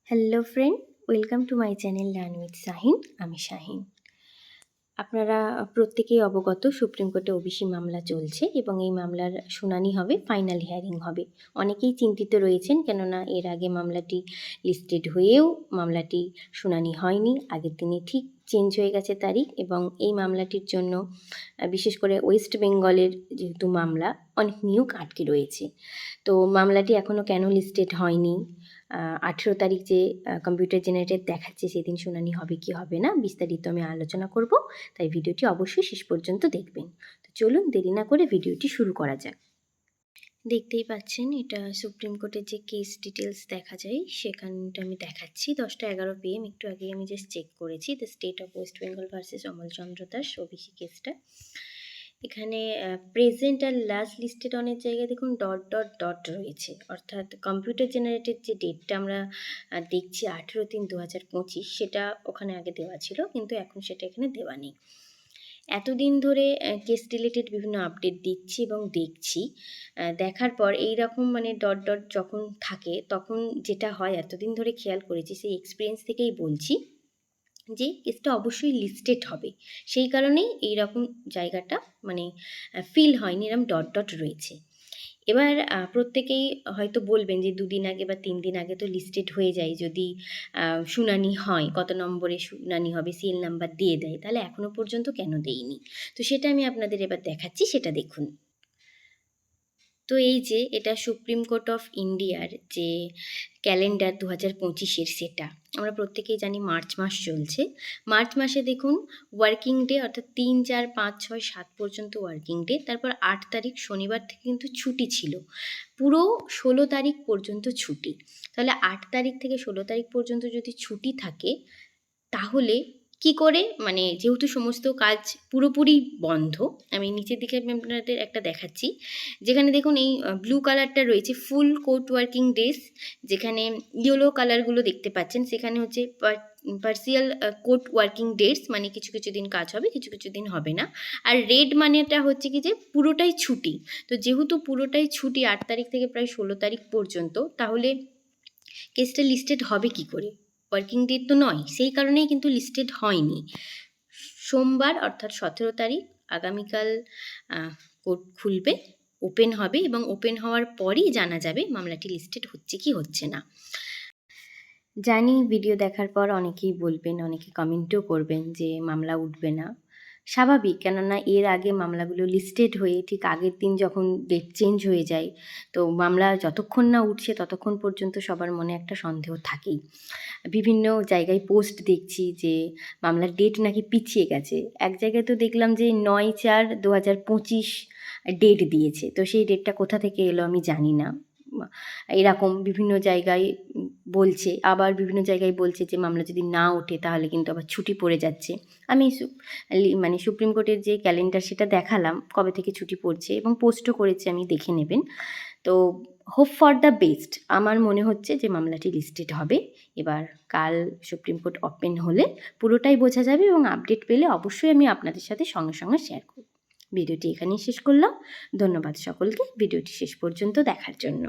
Hello friend, welcome to my channel learn with Shahin. আমি শাহিন। আপনারা প্রত্যেকেই অবগত, সুপ্রিম কোর্টে ওবিসি মামলা চলছে এবং এই মামলার শুনানি হবে, ফাইনাল হিয়ারিং হবে। অনেকেই চিন্তিত রয়েছেন, কেননা এর আগে মামলাটি লিস্টেড হয়েও মামলাটি শুনানি হয়নি। আগের দিনে ঠিক চেঞ্জ হয়ে গেছে তারিখ, এবং এই মামলাটির জন্য বিশেষ করে ওয়েস্ট বেঙ্গলের যেহেতু মামলা, অনেক নিয়োগ আটকে রয়েছে। তো মামলাটি এখনও কেন লিস্টেড হয়নি, 18 তারিখ যে কম্পিউটার জেনারেটেড দেখাচ্ছে সেদিন শুনানি হবে কি হবে না, বিস্তারিত আমি আলোচনা করব। তাই ভিডিওটি অবশ্যই শেষ পর্যন্ত দেখবেন। তো চলুন দেরি না করে ভিডিওটি শুরু করা যাক। দেখতেই পাচ্ছেন, এটা সুপ্রিম কোর্টের যে কেস ডিটেলস দেখা যায় সেখানটা আমি দেখাচ্ছি। 10:11 PM, একটু আগে আমি জাস্ট চেক করেছি। The state of West Bengal versus Amal Chandra Das OBC কেসটা। এখানে প্রেজেন্ট আর লাস্ট লিস্টেড অনেক জায়গায় দেখুন ডট ডট ডট রয়েছে, অর্থাৎ কম্পিউটার জেনারেটেড যে ডেটটা আমরা দেখছি 18/3/2025, সেটা ওখানে আগে দেওয়া ছিল, কিন্তু এখন সেটা এখানে দেওয়া নেই। এতদিন ধরে কেস রিলেটেড বিভিন্ন আপডেট দিচ্ছি এবং দেখছি, দেখার পর এই রকম মানে ডট ডট যখন থাকে তখন যেটা হয়, এতদিন ধরে খেয়াল করেছি, সেই এক্সপিরিয়েন্স থেকেই বলছি যে কেসটা অবশ্যই লিস্টেড হবে। সেই কারণেই এই রকম জায়গাটা মানে ফিল হয়নি, এরকম ডট ডট রয়েছে। এবার প্রত্যেকেই হয়তো বলবেন যে 2 দিন আগে বা 3 দিন আগে তো লিস্টেড হয়ে যায়, যদি শুনানি হয়, কত নম্বরে শুনানি হবে সিএল নাম্বার দিয়ে দেয়, তাহলে এখনও পর্যন্ত কেন দেয়নি। তো সেটা আমি আপনাদের এবার দেখাচ্ছি, সেটা দেখুন। তো এই যে এটা সুপ্রিম কোর্ট অফ ইন্ডিয়ার যে ক্যালেন্ডার 2025-এর, সেটা আমরা প্রত্যেকেই জানি মার্চ মাস চলছে। মার্চ মাসে দেখুন ওয়ার্কিং ডে, অর্থাৎ 3, 4, 5, 6, 7 পর্যন্ত ওয়ার্কিং ডে। তারপর 8 তারিখ শনিবার থেকে কিন্তু ছুটি ছিল, পুরো 16 তারিখ পর্যন্ত ছুটি। তাহলে 8 তারিখ থেকে 16 তারিখ পর্যন্ত যদি ছুটি থাকে, তাহলে কি করে, মানে যেহেতু সমস্ত কাজ পুরোপুরি বন্ধ, আমি নিচের দিকে আমি আপনাদের একটা দেখাচ্ছি, যেখানে দেখুন এই ব্লু কালারটা রয়েছে ফুল কোর্ট ওয়ার্কিং ডেজ, যেখানে ইয়েলো কালারগুলো দেখতে পাচ্ছেন সেখানে হচ্ছে পার্সিয়াল কোর্ট ওয়ার্কিং ডেটস, মানে কিছু কিছু দিন কাজ হবে, কিছু কিছু দিন হবে না। আর রেড মানেটা হচ্ছে কি যে পুরোটাই ছুটি। তো যেহেতু পুরোটাই ছুটি 8 তারিখ থেকে প্রায় 16 তারিখ পর্যন্ত, তাহলে কেসটা লিস্টেড হবে কি করে? ওয়ার্কিং ডেট তো নয়, সেই কারণেই কিন্তু লিস্টেড হয়নি। সোমবার অর্থাৎ 17 তারিখ আগামীকাল কোর্ট খুলবে, ওপেন হবে, এবং ওপেন হওয়ার পরই জানা যাবে মামলাটি লিস্টেড হচ্ছে কি হচ্ছে না। জানি ভিডিও দেখার পর অনেকেই বলবেন, অনেকে কমেন্টও করবেন যে মামলা উঠবে না। স্বাভাবিক, কেননা এর আগে মামলাগুলো লিস্টেড হয়ে ঠিক আগের দিন যখন ডেট চেঞ্জ হয়ে যায়, তো মামলা যতক্ষণ না উঠছে ততক্ষণ পর্যন্ত সবার মনে একটা সন্দেহ থাকেই। বিভিন্ন জায়গায় পোস্ট দেখছি যে মামলার ডেট নাকি পিছিয়ে গেছে। এক জায়গায় তো দেখলাম যে 9/4/2025 ডেট দিয়েছে, তো সেই ডেটটা কোথা থেকে এলো আমি জানি না। এরকম বিভিন্ন জায়গায় বলছে, আবার বিভিন্ন জায়গায় বলছে যে মামলা যদি না ওঠে তাহলে কিন্তু আবার ছুটি পড়ে যাচ্ছে। আমি মানে সুপ্রিম কোর্টের যে ক্যালেন্ডার সেটা দেখালাম কবে থেকে ছুটি পড়ছে, এবং পোস্টও করেছে, আমি দেখে নেবেন। তো হোপ ফর দ্য বেস্ট, আমার মনে হচ্ছে যে মামলাটি লিস্টেড হবে। এবার কাল সুপ্রিম কোর্ট ওপেন হলে পুরোটাই বোঝা যাবে, এবং আপডেট পেলে অবশ্যই আমি আপনাদের সাথে সঙ্গে সঙ্গে শেয়ার করব। ভিডিওটি এখানেই শেষ করলাম। ধন্যবাদ সকলকে ভিডিওটি শেষ পর্যন্ত দেখার জন্য।